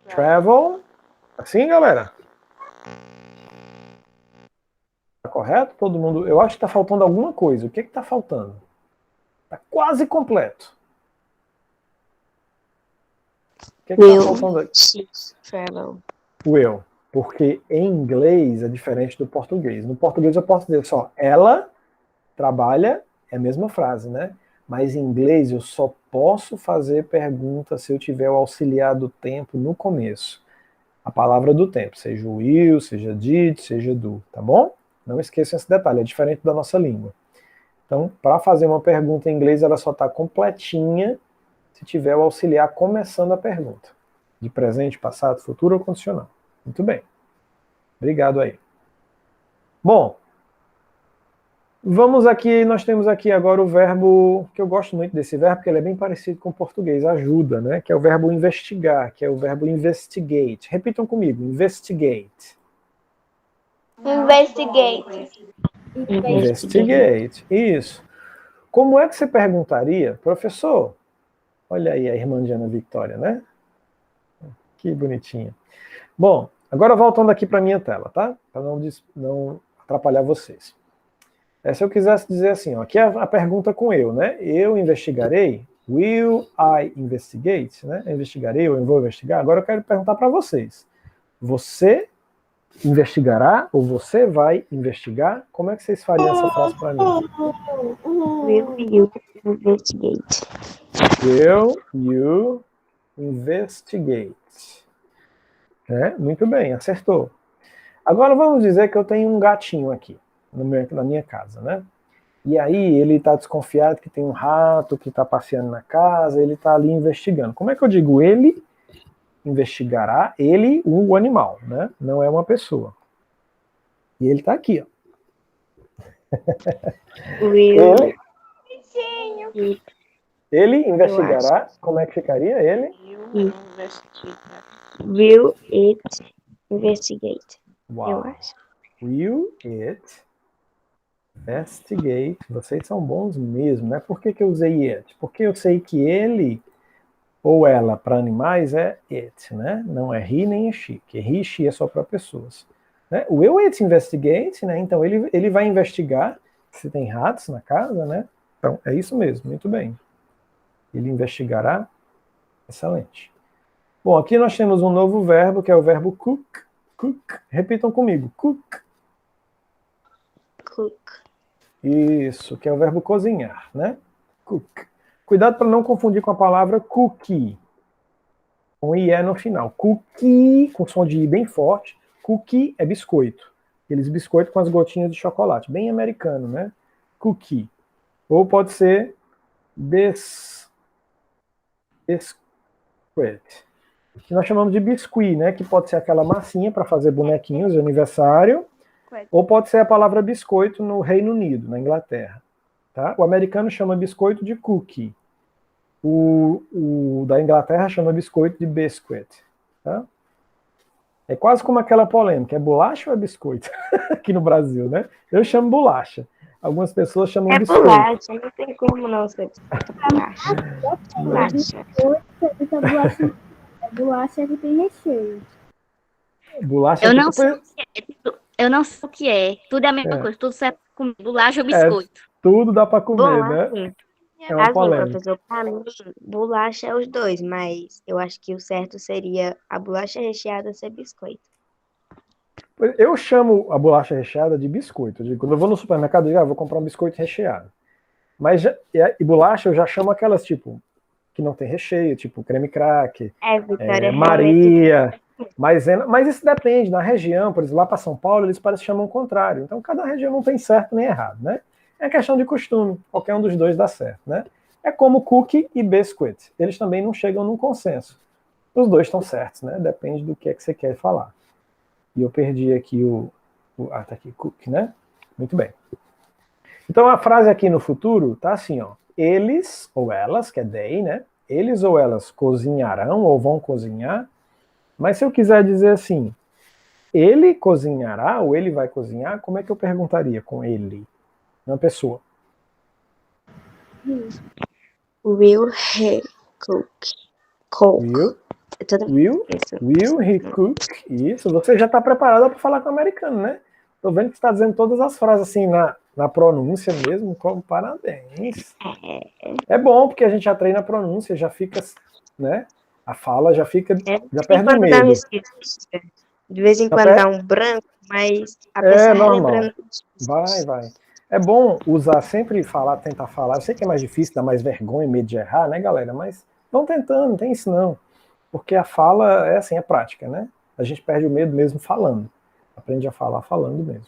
travel. Assim, galera? Tá correto? Todo mundo. Eu acho que tá faltando alguma coisa. O que que tá faltando? Tá quase completo. O que que tá faltando aqui? She travel. Will. Porque em inglês é diferente do português. No português eu posso dizer só ela trabalha, é a mesma frase, né? Mas em inglês eu só posso fazer pergunta se eu tiver o auxiliar do tempo no começo. A palavra do tempo, seja o will, seja did, seja do, tá bom? Não esqueçam esse detalhe, é diferente da nossa língua. Então, para fazer uma pergunta em inglês, ela só está completinha se tiver o auxiliar começando a pergunta. De presente, passado, futuro ou condicional. Muito bem. Obrigado aí. Bom, vamos aqui, nós temos aqui agora o verbo, que eu gosto muito desse verbo, porque ele é bem parecido com o português, ajuda, né? Que é o verbo investigar, que é o verbo investigate. Repitam comigo, investigate. Investigate. Investigate, isso. Como é que você perguntaria, professor, Olha aí a irmã de Ana Victoria, né? Que bonitinha. Bom, agora voltando aqui para minha tela, tá? Para não atrapalhar vocês. Se eu quisesse dizer assim, ó, aqui é a pergunta com eu, né? Eu investigarei. Will I investigate? Né? Eu investigarei ou eu vou investigar? Agora eu quero perguntar para vocês. Você investigará ou você vai investigar? Como é que vocês fariam essa frase para mim? Will you investigate? Will you investigate? Muito bem, acertou. Agora vamos dizer que eu tenho um gatinho aqui na minha casa, né? E aí ele está desconfiado que tem um rato que está passeando na casa, ele está ali investigando. Como é que eu digo? Ele investigará, ele, o animal, né? Não é uma pessoa. E ele está aqui, ó. Will Ele investigará. Como é que ficaria ele? You investigate. Will it investigate? Uau. Eu acho. Will it investigate? Vocês são bons mesmo, né? Por que eu usei it? Porque eu sei que ele ou ela para animais é it, né? Não é he nem she, que he e she é só para pessoas. Né? O will it investigate, né? Então ele vai investigar se tem ratos na casa, né? Então é isso mesmo, muito bem. Ele investigará. Excelente. Bom, aqui nós temos um novo verbo, que é o verbo cook. Cook. Repitam comigo. Cook. Cook. Isso, que é o verbo cozinhar, né? Cook. Cuidado para não confundir com a palavra cookie, com IE no final. Cookie, com som de I bem forte. Cookie é biscoito. Aqueles biscoitos com as gotinhas de chocolate. Bem americano, né? Cookie. Ou pode ser biscuit. Que nós chamamos de biscuit, né? Que pode ser aquela massinha para fazer bonequinhos de aniversário. Ou pode ser a palavra biscoito no Reino Unido, na Inglaterra. Tá? O americano chama biscoito de cookie. O da Inglaterra chama biscoito de biscuit. Tá? É quase como aquela polêmica, é bolacha ou é biscoito? Aqui no Brasil, né? Eu chamo bolacha. Algumas pessoas chamam biscoito. Bolacha, não tem como não ser bolacha. Bolacha. Bolacha que tem recheio. Bolacha Eu que não sei o que é. Eu não sei o que é. Tudo é a mesma coisa. Tudo serve com bolacha ou biscoito. Tudo dá para comer, Bom, né? assim, É uma polêmica. professor, pra mim, bolacha é os dois, mas eu acho que o certo seria a bolacha recheada ser biscoito. Eu chamo a bolacha recheada de biscoito. Quando eu vou no supermercado, eu digo, vou comprar um biscoito recheado. Mas e bolacha eu já chamo aquelas, tipo, que não tem recheio, tipo creme crack, Vitória, Maria. Mas isso depende. Na região, por exemplo, lá para São Paulo, eles parecem chamam o contrário. Então, cada região não tem certo nem errado, né? É questão de costume. Qualquer um dos dois dá certo, né? É como cookie e biscuit. Eles também não chegam num consenso. Os dois estão certos, né? Depende do que é que você quer falar. E eu perdi aqui tá aqui, cookie, né? Muito bem. Então, a frase aqui no futuro tá assim, ó. Eles ou elas, que é they, né? Eles ou elas cozinharão ou vão cozinhar. Mas se eu quiser dizer assim, ele cozinhará ou ele vai cozinhar, como é que eu perguntaria com ele? Uma pessoa. Will he cook? Will he cook? Isso, você já está preparada para falar com o americano, né? Tô vendo que você está dizendo todas as frases assim na pronúncia mesmo, como parabéns. É bom, porque a gente já treina a pronúncia, já fica, né? A fala já fica, já perde o medo. De vez em quando dá um branco, mas a pessoa normal. Vai. É bom usar, sempre tentar falar. Eu sei que é mais difícil, dá mais vergonha, medo de errar, né, galera? Mas vão tentando, não tem isso não. Porque a fala é assim, é prática, né? A gente perde o medo mesmo falando. Aprende a falar falando mesmo.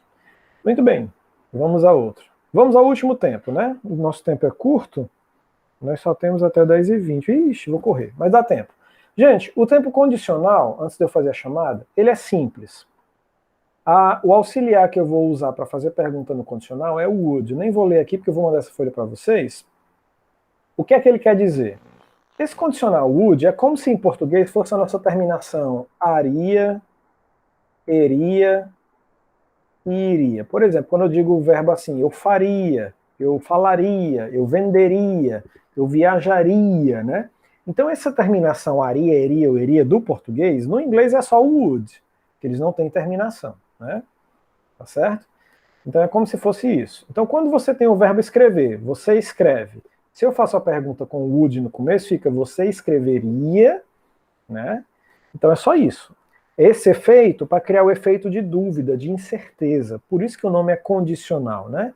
Muito bem, vamos a outro. Vamos ao último tempo, né? O nosso tempo é curto, nós só temos até 10h20. Ixi, vou correr, mas dá tempo. Gente, o tempo condicional, antes de eu fazer a chamada, ele é simples. O auxiliar que eu vou usar para fazer pergunta no condicional é o would. Eu nem vou ler aqui porque eu vou mandar essa folha para vocês. O que é que ele quer dizer? Esse condicional would é como se em português fosse a nossa terminação aria, iria e iria. Por exemplo, quando eu digo o verbo assim, eu faria, eu falaria, eu venderia, eu viajaria, né? Então, essa terminação aria, eria ou eria do português, no inglês é só o would, que eles não têm terminação, né? Tá certo? Então, é como se fosse isso. Então, quando você tem o verbo escrever, você escreve. Se eu faço a pergunta com would no começo, fica você escreveria, né? Então, é só isso. Esse efeito para criar o efeito de dúvida, de incerteza. Por isso que o nome é condicional, né?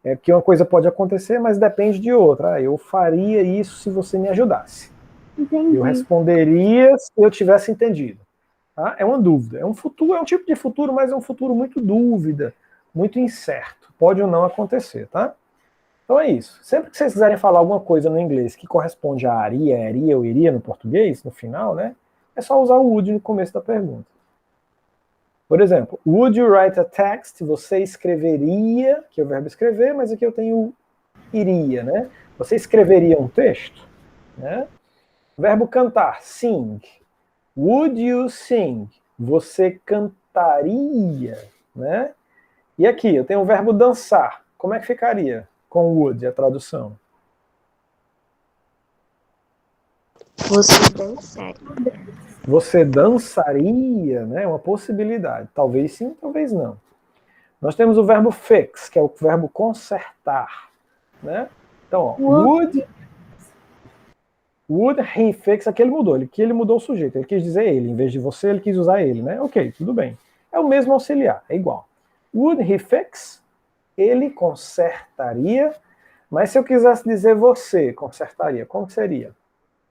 É que uma coisa pode acontecer, mas depende de outra. Ah, eu faria isso se você me ajudasse. Entendi. Eu responderia se eu tivesse entendido. Tá? É uma dúvida. É um futuro, é um tipo de futuro, mas é um futuro muito dúvida, muito incerto. Pode ou não acontecer, tá? Então é isso. Sempre que vocês quiserem falar alguma coisa no inglês que corresponde a aria, eria ou iria no português, no final, né? É só usar o would no começo da pergunta. Por exemplo, would you write a text? Você escreveria, que é o verbo escrever, mas aqui eu tenho iria, né? Você escreveria um texto, né? Verbo cantar, sing. Would you sing? Você cantaria, né? E aqui eu tenho o verbo dançar. Como é que ficaria com would, a tradução? Você dançaria. Você dançaria, né? Uma possibilidade. Talvez sim, talvez não. Nós temos o verbo fix, que é o verbo consertar, né? Então, ó, would he fix, aqui ele mudou, ele mudou o sujeito, ele quis dizer ele, em vez de você, ele quis usar ele, né? Ok, tudo bem. É o mesmo auxiliar, é igual. Would he fix? Ele consertaria, mas se eu quisesse dizer você consertaria, como seria?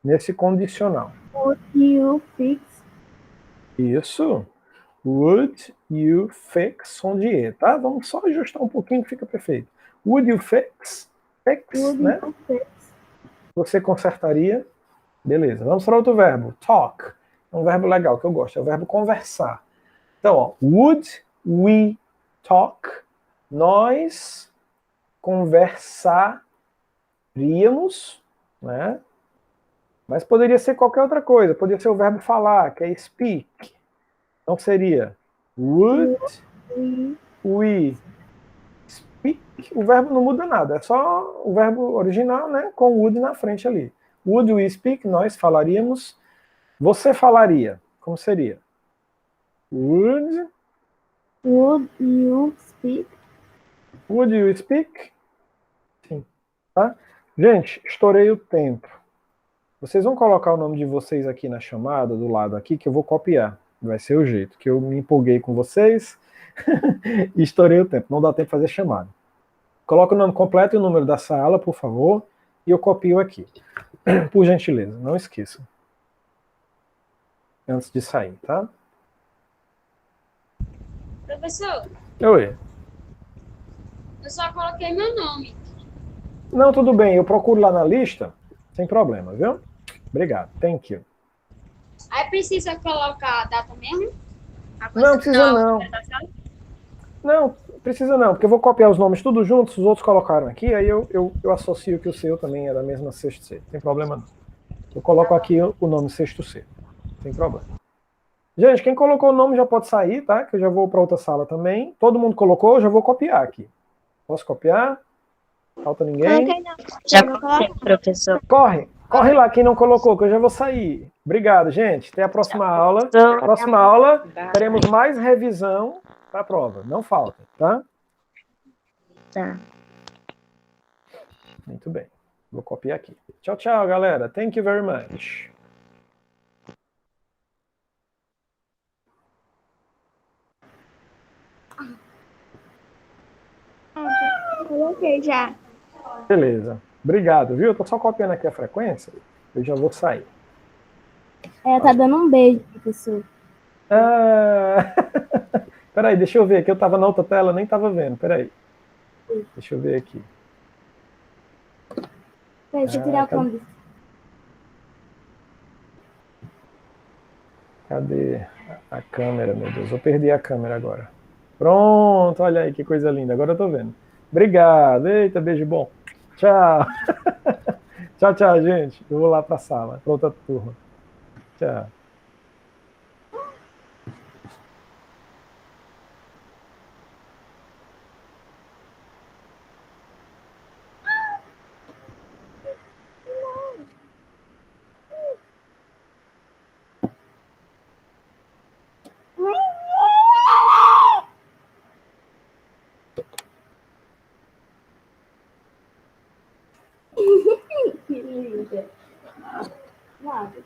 Nesse condicional. Would you fix? Isso. Would you fix, som de E, tá? Vamos só ajustar um pouquinho que fica perfeito. Would you fix? Fix, Would né? you fix? Você consertaria? Beleza. Vamos para outro verbo. Talk. É um verbo legal que eu gosto. É o verbo conversar. Então, ó, would we talk? Nós conversaríamos, né? Mas poderia ser qualquer outra coisa. Poderia ser o verbo falar, que é speak. Então seria would we speak? O verbo não muda nada. É só o verbo original, né? Com would na frente ali. Would we speak? Nós falaríamos. Você falaria. Como seria? Would you speak? Would you speak? Sim. Tá? Gente, estourei o tempo. Vocês vão colocar o nome de vocês aqui na chamada, do lado aqui, que eu vou copiar. Vai ser o jeito, que eu me empolguei com vocês e estourei o tempo. Não dá tempo de fazer chamada. Coloca o nome completo e o número da sala, por favor, e eu copio aqui. Por gentileza, não esqueçam. Antes de sair, tá? Professor, Oi. eu só coloquei meu nome. Não, tudo bem, eu procuro lá na lista, sem problema, viu? Obrigado, thank you. Aí precisa colocar a data mesmo? Não, precisa não. Não, precisa não, porque eu vou copiar os nomes tudo juntos, os outros colocaram aqui, aí eu associo que o seu também é da mesma sexto C, sem problema não. Eu coloco aqui o nome sexto C, sem problema. Gente, quem colocou o nome já pode sair, tá? Que eu já vou para outra sala também. Todo mundo colocou, eu já vou copiar aqui. Posso copiar? Falta ninguém? Já coloquei, professor. Corre lá quem não colocou, que eu já vou sair. Obrigado, gente. Até a próxima aula. Próxima aula, teremos mais revisão para a prova. Não falta, tá? Tá. Muito bem. Vou copiar aqui. Tchau, tchau, galera. Thank you very much. Coloquei já. Beleza. Obrigado, viu? Eu tô só copiando aqui a frequência. Eu já vou sair. Ela tá dando um beijo, professor. Ah... Peraí, deixa eu ver aqui. Eu tava na outra tela, nem tava vendo. Peraí. Deixa eu ver aqui. Peraí, deixa eu tirar o câmbio. Cadê a câmera, meu Deus? Eu perdi a câmera agora. Pronto, olha aí que coisa linda. Agora eu tô vendo. Obrigado. Eita, beijo bom. Tchau. Tchau, tchau, gente. Eu vou lá pra sala, pra outra turma. Tchau. Nada. Nada.